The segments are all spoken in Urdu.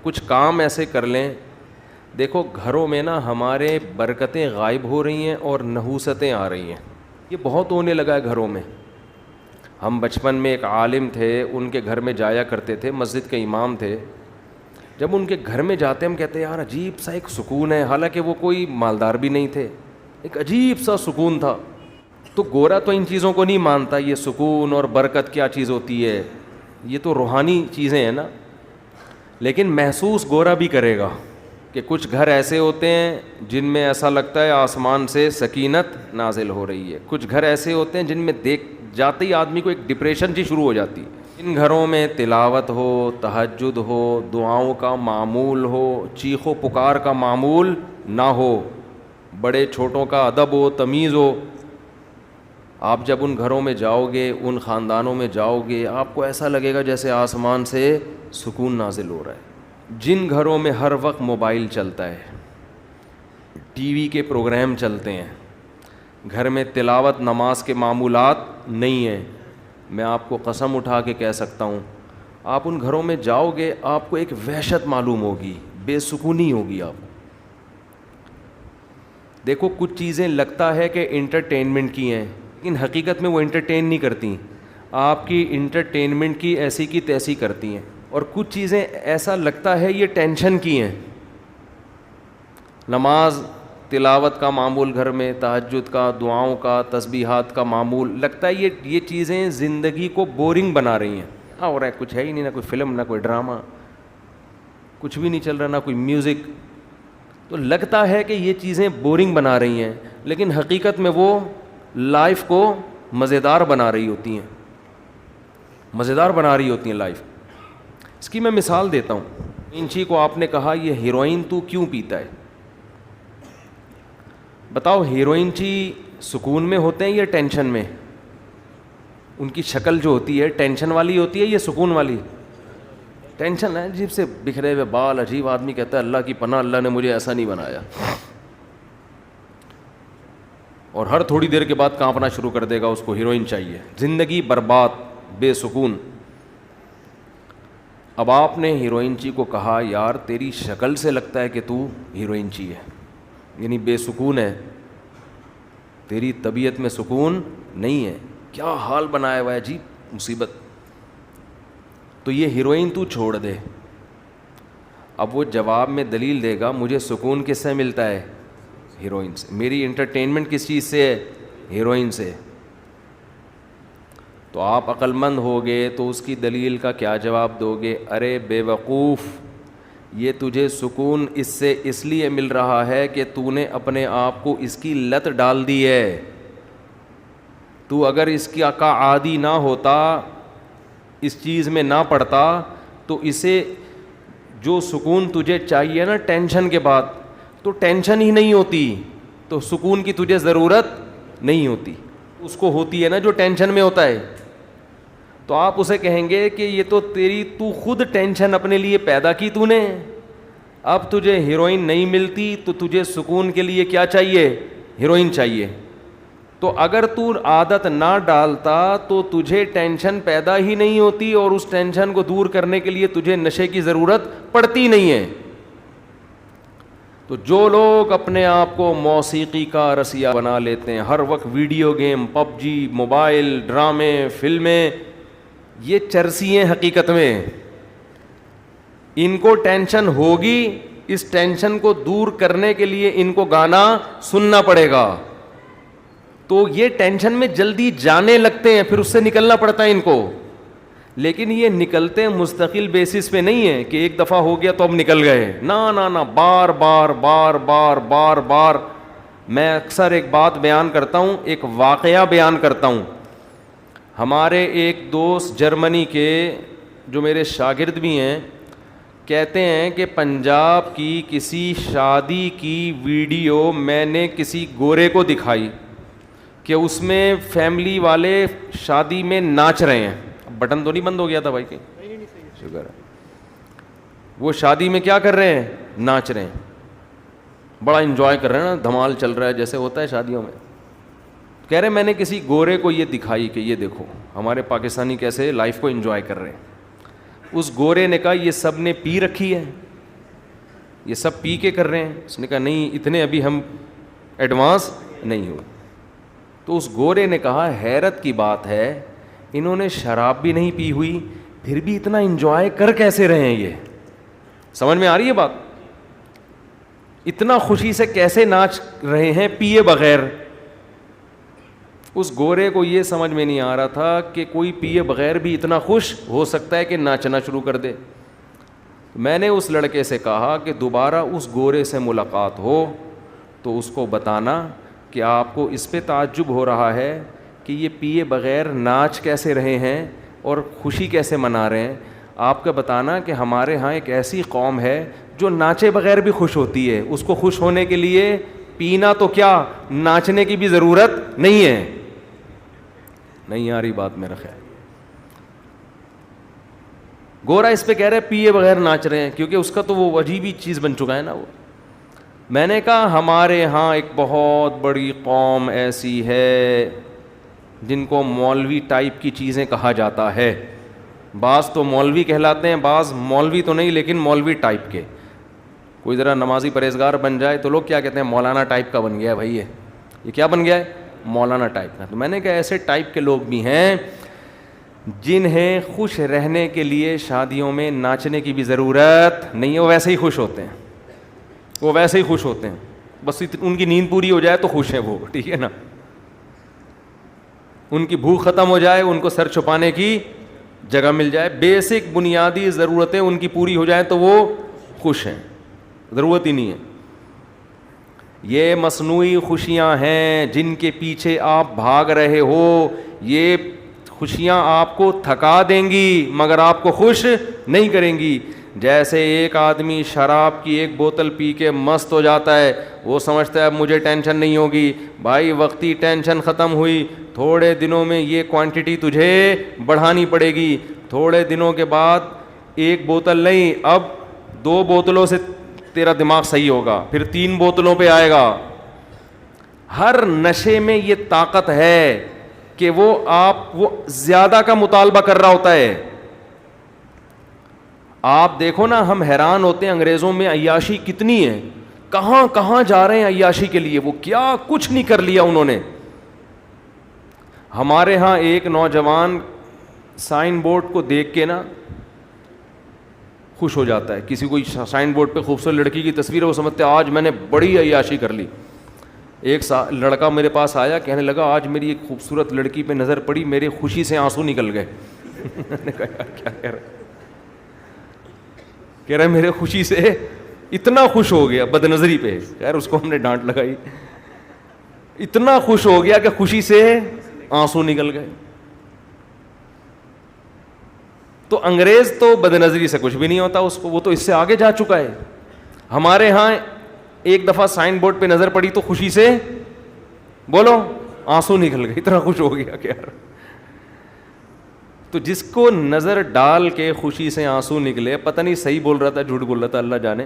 کچھ کام ایسے کر لیں. دیکھو گھروں میں نا ہمارے برکتیں غائب ہو رہی ہیں اور نحوستیں آ رہی ہیں. یہ بہت ہونے لگا ہے گھروں میں. ہم بچپن میں ایک عالم تھے, ان کے گھر میں جایا کرتے تھے, مسجد کے امام تھے. جب ان کے گھر میں جاتے ہم کہتے ہیں یار عجیب سا ایک سکون ہے, حالانکہ وہ کوئی مالدار بھی نہیں تھے, ایک عجیب سا سکون تھا. تو گورا تو ان چیزوں کو نہیں مانتا, یہ سکون اور برکت کیا چیز ہوتی ہے, یہ تو روحانی چیزیں ہیں نا. لیکن محسوس گورا بھی کرے گا کہ کچھ گھر ایسے ہوتے ہیں جن میں ایسا لگتا ہے آسمان سے سکینت نازل ہو رہی ہے. کچھ گھر ایسے ہوتے ہیں جن میں دیکھ جاتے ہی آدمی کو ایک ڈپریشن سی شروع ہو جاتی ہے. ان گھروں میں تلاوت ہو, تہجد ہو, دعاؤں کا معمول ہو, چیخ و پکار کا معمول نہ ہو, بڑے چھوٹوں کا ادب ہو, تمیز ہو. آپ جب ان گھروں میں جاؤ گے, ان خاندانوں میں جاؤ گے, آپ کو ایسا لگے گا جیسے آسمان سے سکون نازل ہو رہا ہے. جن گھروں میں ہر وقت موبائل چلتا ہے, ٹی وی کے پروگرام چلتے ہیں, گھر میں تلاوت نماز کے معمولات نہیں ہیں, میں آپ کو قسم اٹھا کے کہہ سکتا ہوں آپ ان گھروں میں جاؤ گے آپ کو ایک وحشت معلوم ہوگی, بے سکونی ہوگی آپ کو. دیکھو کچھ چیزیں لگتا ہے کہ انٹرٹینمنٹ کی ہیں, لیکن حقیقت میں وہ انٹرٹین نہیں کرتی, آپ کی انٹرٹینمنٹ کی ایسی کی تیسی کرتی ہیں. اور کچھ چیزیں ایسا لگتا ہے یہ ٹینشن کی ہیں. نماز تلاوت کا معمول گھر میں, تہجد کا, دعاؤں کا, تسبیحات کا معمول, لگتا ہے یہ چیزیں زندگی کو بورنگ بنا رہی ہیں. اور کچھ ہے ہی نہیں, نہ کوئی فلم, نہ کوئی ڈرامہ, کچھ بھی نہیں چل رہا, نہ کوئی میوزک. تو لگتا ہے کہ یہ چیزیں بورنگ بنا رہی ہیں, لیکن حقیقت میں وہ لائف کو مزیدار بنا رہی ہوتی ہیں, مزیدار بنا رہی ہوتی ہیں لائف. اس کی میں مثال دیتا ہوں. انچی کو آپ نے کہا یہ ہیروئن تو کیوں پیتا ہے, بتاؤ ہیروئن چی سکون میں ہوتے ہیں یا ٹینشن میں؟ ان کی شکل جو ہوتی ہے ٹینشن والی ہوتی ہے یا سکون والی؟ ٹینشن ہے, عجیب سے بکھرے ہوئے بال, عجیب. آدمی کہتا ہے اللہ کی پناہ, اللہ نے مجھے ایسا نہیں بنایا. اور ہر تھوڑی دیر کے بعد کانپنا شروع کر دے گا, اس کو ہیروئن چاہیے. زندگی برباد, بے سکون. اب آپ نے ہیروئن چی کو کہا یار تیری شکل سے لگتا ہے کہ تو ہیروئن چی ہے, یعنی بے سکون ہے, تیری طبیعت میں سکون نہیں ہے, کیا حال بنایا ہوا ہے, عجیب مصیبت. تو یہ ہیروئن تو چھوڑ دے. اب وہ جواب میں دلیل دے گا مجھے سکون کس سے ملتا ہے؟ ہیروئن سے. میری انٹرٹینمنٹ کس چیز سے ہے؟ ہیروئن سے. تو آپ عقل مند ہوگے تو اس کی دلیل کا کیا جواب دو گے؟ ارے بے وقوف, یہ تجھے سکون اس سے اس لیے مل رہا ہے کہ تو نے اپنے آپ کو اس کی لت ڈال دی ہے. تو اگر اس کا عادی نہ ہوتا, اس چیز میں نہ پڑتا, تو اسے جو سکون تجھے چاہیے نا ٹینشن کے بعد, تو ٹینشن ہی نہیں ہوتی, تو سکون کی تجھے ضرورت نہیں ہوتی. اس کو ہوتی ہے نا جو ٹینشن میں ہوتا ہے. تو آپ اسے کہیں گے کہ یہ تو خود ٹینشن اپنے لیے پیدا کی تو نے, اب تجھے ہیروئن نہیں ملتی تو تجھے سکون کے لیے کیا چاہیے؟ ہیروئن چاہیے. تو اگر تو عادت نہ ڈالتا تو تجھے ٹینشن پیدا ہی نہیں ہوتی, اور اس ٹینشن کو دور کرنے کے لیے تجھے نشے کی ضرورت پڑتی نہیں ہے. تو جو لوگ اپنے آپ کو موسیقی کا رسیا بنا لیتے ہیں, ہر وقت ویڈیو گیم, پب جی, موبائل, ڈرامے, فلمیں, یہ چرسی ہیں حقیقت میں. ان کو ٹینشن ہوگی, اس ٹینشن کو دور کرنے کے لیے ان کو گانا سننا پڑے گا, تو یہ ٹینشن میں جلدی جانے لگتے ہیں, پھر اس سے نکلنا پڑتا ہے ان کو. لیکن یہ نکلتے مستقل بیسس پہ نہیں ہے کہ ایک دفعہ ہو گیا تو اب نکل گئے, نہ بار بار بار بار بار بار. میں اکثر ایک بات بیان کرتا ہوں, ایک واقعہ بیان کرتا ہوں. ہمارے ایک دوست جرمنی کے جو میرے شاگرد بھی ہیں, کہتے ہیں کہ پنجاب کی کسی شادی کی ویڈیو میں نے کسی گورے کو دکھائی کہ اس میں فیملی والے شادی میں ناچ رہے ہیں. بٹن تو نہیں بند ہو گیا تھا بھائی کہ شکر ہے. وہ شادی میں کیا کر رہے ہیں؟ ناچ رہے ہیں, بڑا انجوائے کر رہے ہیں نا, دھمال چل رہا ہے جیسے ہوتا ہے شادیوں میں. کہہ رہے میں نے کسی گورے کو یہ دکھائی کہ یہ دیکھو ہمارے پاکستانی کیسے لائف کو انجوائے کر رہے ہیں. اس گورے نے کہا یہ سب نے پی رکھی ہے, یہ سب پی کے کر رہے ہیں. اس نے کہا نہیں, اتنے ابھی ہم ایڈوانس نہیں ہوئے. تو اس گورے نے کہا حیرت کی بات ہے, انہوں نے شراب بھی نہیں پی ہوئی, پھر بھی اتنا انجوائے کر کیسے رہے ہیں. یہ سمجھ میں آ رہی ہے بات؟ اتنا خوشی سے کیسے ناچ رہے ہیں پیے بغیر. اس گورے کو یہ سمجھ میں نہیں آ رہا تھا کہ کوئی پیے بغیر بھی اتنا خوش ہو سکتا ہے کہ ناچنا شروع کر دے. میں نے اس لڑکے سے کہا کہ دوبارہ اس گورے سے ملاقات ہو تو اس کو بتانا کہ آپ کو اس پہ تعجب ہو رہا ہے کہ یہ پیے بغیر ناچ کیسے رہے ہیں اور خوشی کیسے منا رہے ہیں. آپ کا بتانا کہ ہمارے ہاں ایک ایسی قوم ہے جو ناچے بغیر بھی خوش ہوتی ہے, اس کو خوش ہونے کے لیے پینا تو کیا ناچنے کی بھی ضرورت نہیں ہے. نہیں آ رہی بات میرا خیال. گورا اس پہ کہہ رہا ہے پیے بغیر ناچ رہے ہیں, کیونکہ اس کا تو وہ عجیب ہی چیز بن چکا ہے نا وہ. میں نے کہا ہمارے ہاں ایک بہت بڑی قوم ایسی ہے جن کو مولوی ٹائپ کی چیزیں کہا جاتا ہے. بعض تو مولوی کہلاتے ہیں, بعض مولوی تو نہیں لیکن مولوی ٹائپ کے. کوئی ذرا نمازی پرہیزگار بن جائے تو لوگ کیا کہتے ہیں, مولانا ٹائپ کا بن گیا ہے بھائی, یہ کیا بن گیا ہے, مولانا ٹائپ کا. تو میں نے کہا ایسے ٹائپ کے لوگ بھی ہیں جنہیں خوش رہنے کے لیے شادیوں میں ناچنے کی بھی ضرورت نہیں ہے, وہ ویسے ہی خوش ہوتے ہیں, وہ ویسے ہی خوش ہوتے ہیں, بس ان کی نیند پوری ہو جائے تو خوش ہیں وہ, ٹھیک ہے نا. ان کی بھوک ختم ہو جائے, ان کو سر چھپانے کی جگہ مل جائے, بیسک بنیادی ضرورتیں ان کی پوری ہو جائیں تو وہ خوش ہیں, ضرورت ہی نہیں ہے. یہ مصنوعی خوشیاں ہیں جن کے پیچھے آپ بھاگ رہے ہو, یہ خوشیاں آپ کو تھکا دیں گی مگر آپ کو خوش نہیں کریں گی. جیسے ایک آدمی شراب کی ایک بوتل پی کے مست ہو جاتا ہے, وہ سمجھتا ہے اب مجھے ٹینشن نہیں ہوگی. بھائی وقتی ٹینشن ختم ہوئی, تھوڑے دنوں میں یہ کوانٹٹی تجھے بڑھانی پڑے گی. تھوڑے دنوں کے بعد ایک بوتل نہیں, اب 2 بوتلوں سے تیرا دماغ صحیح ہوگا, پھر 3 بوتلوں پہ آئے گا. ہر نشے میں یہ طاقت ہے کہ وہ زیادہ کا مطالبہ کر رہا ہوتا ہے. آپ دیکھو نا, ہم حیران ہوتے ہیں انگریزوں میں عیاشی کتنی ہے, کہاں کہاں جا رہے ہیں عیاشی کے لیے, وہ کیا کچھ نہیں کر لیا انہوں نے. ہمارے ہاں ایک نوجوان سائن بورڈ کو دیکھ کے نا خوش ہو جاتا ہے. کسی کوئی سائن بورڈ پہ خوبصورت لڑکی کی تصویر ہے, وہ سمجھتے ہیں آج میں نے بڑی عیاشی کر لی. ایک لڑکا میرے پاس آیا, کہنے لگا آج میری ایک خوبصورت لڑکی پہ نظر پڑی, میرے خوشی سے آنسو نکل گئے. میں نے کہا یار کیا کہہ رہا ہے, میرے خوشی سے اتنا خوش ہو گیا بد نظری پہ. خیر اس کو ہم نے ڈانٹ لگائی, اتنا خوش ہو گیا کہ خوشی سے آنسو نکل گئے. تو انگریز تو بد نظری سے کچھ بھی نہیں ہوتا اس کو, وہ تو اس سے آگے جا چکا ہے. ہمارے ہاں ایک دفعہ سائن بورڈ پہ نظر پڑی تو خوشی سے بولو آنسو نکل گئے, اتنا خوش ہو گیا کہ یار. تو جس کو نظر ڈال کے خوشی سے آنسو نکلے, پتہ نہیں صحیح بول رہا تھا جھوٹ بول رہا تھا اللہ جانے,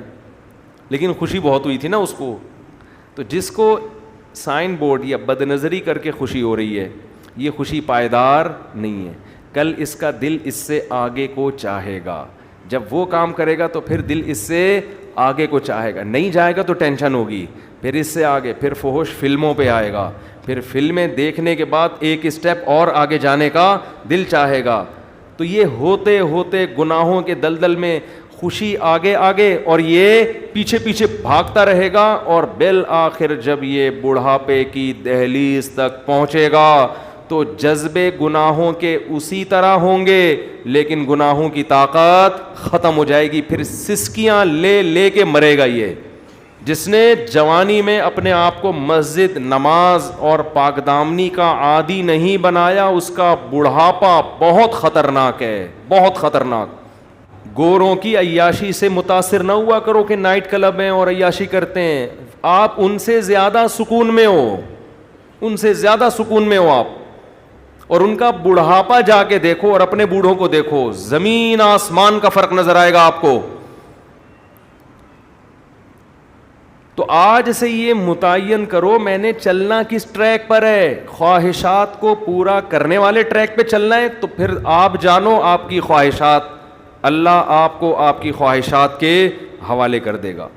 لیکن خوشی بہت ہوئی تھی نا اس کو. تو جس کو سائن بورڈ یا بد نظری کر کے خوشی ہو رہی ہے, یہ خوشی پائیدار نہیں ہے. کل اس کا دل اس سے آگے کو چاہے گا, جب وہ کام کرے گا تو پھر دل اس سے آگے کو چاہے گا. نہیں جائے گا تو ٹینشن ہوگی, پھر اس سے آگے پھر فحش فلموں پہ آئے گا, پھر فلمیں دیکھنے کے بعد ایک اسٹیپ اور آگے جانے کا دل چاہے گا. تو یہ ہوتے ہوتے گناہوں کے دلدل میں خوشی آگے آگے اور یہ پیچھے پیچھے بھاگتا رہے گا, اور بالآخر جب یہ بڑھاپے کی دہلیز تک پہنچے گا تو جذبے گناہوں کے اسی طرح ہوں گے, لیکن گناہوں کی طاقت ختم ہو جائے گی. پھر سسکیاں لے لے کے مرے گا. یہ جس نے جوانی میں اپنے آپ کو مسجد, نماز اور پاک دامنی کا عادی نہیں بنایا, اس کا بڑھاپا بہت خطرناک ہے, بہت خطرناک. گوروں کی عیاشی سے متاثر نہ ہوا کرو کہ نائٹ کلب ہیں اور عیاشی کرتے ہیں. آپ ان سے زیادہ سکون میں ہو, ان سے زیادہ سکون میں ہو آپ. اور ان کا بڑھاپا جا کے دیکھو اور اپنے بوڑھوں کو دیکھو, زمین آسمان کا فرق نظر آئے گا آپ کو. تو آج سے یہ متعین کرو میں نے چلنا کس ٹریک پر ہے. خواہشات کو پورا کرنے والے ٹریک پہ چلنا ہے تو پھر آپ جانو آپ کی خواہشات اللہ آپ کو آپ کی خواہشات کے حوالے کر دے گا.